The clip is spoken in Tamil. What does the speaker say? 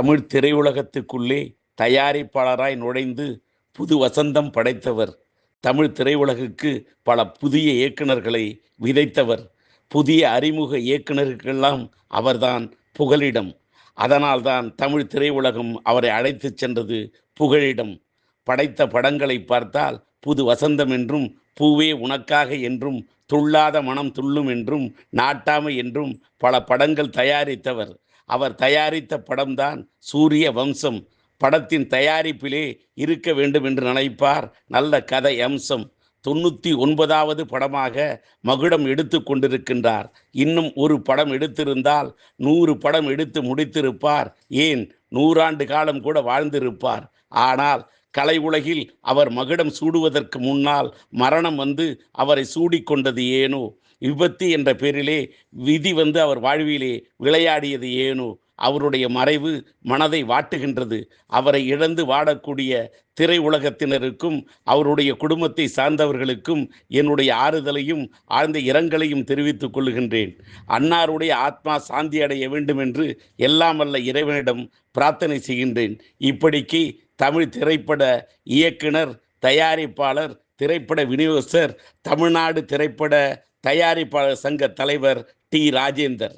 தமிழ் திரையுலகத்துக்குள்ளே தயாரிப்பாளராய் நுழைந்து புது வசந்தம் படைத்தவர். தமிழ் திரையுலகுக்கு பல புதிய இயக்குனர்களை விதைத்தவர். புதிய அறிமுக இயக்குனருக்கெல்லாம் அவர்தான் புகலிடம். அதனால்தான் தமிழ் திரையுலகம் அவரை அழைத்துச் சென்றது புகலிடம். படைத்த படங்களை பார்த்தால் புது வசந்தம் என்றும், பூவே உனக்காக என்றும், துள்ளாத மனம் துள்ளும் என்றும், நாட்டாமை என்றும் பல படங்கள் தயாரித்தவர். அவர் தயாரித்த படம்தான் சூரிய வம்சம். படத்தின் தயாரிப்பிலே இருக்க வேண்டும் என்று நினைப்பார் நல்ல கதை அம்சம். 99வது படமாக மகுடம் எடுத்து கொண்டிருக்கின்றார். இன்னும் ஒரு படம் எடுத்திருந்தால் 100 படம் எடுத்து முடித்திருப்பார். ஏன் 100 ஆண்டு காலம் கூட வாழ்ந்திருப்பார். ஆனால் கலை உலகில் அவர் மகுடம் சூடுவதற்கு முன்னால் மரணம் வந்து அவரை சூடிக்கொண்டது ஏனோ? விபத்து என்ற பேரிலே விதி வந்து அவர் வாழ்விலே விளையாடியது ஏனோ? அவருடைய மறைவு மனதை வாட்டுகின்றது. அவரை இழந்து வாடக்கூடிய திரை உலகத்தினருக்கும் அவருடைய குடும்பத்தை சார்ந்தவர்களுக்கும் என்னுடைய ஆறுதலையும் ஆழ்ந்த இரங்கலையும் தெரிவித்துக் கொள்கின்றேன். அன்னாருடைய ஆத்மா சாந்தி அடைய வேண்டும் என்று எல்லாம் வல்ல இறைவனிடம் பிரார்த்தனை செய்கின்றேன். இப்படிக்கு தமிழ் திரைப்பட இயக்குனர், தயாரிப்பாளர், திரைப்பட விநியோகஸ்தர், தமிழ்நாடு திரைப்பட தயாரிப்பாளர் சங்க தலைவர் டி. ராஜேந்தர்.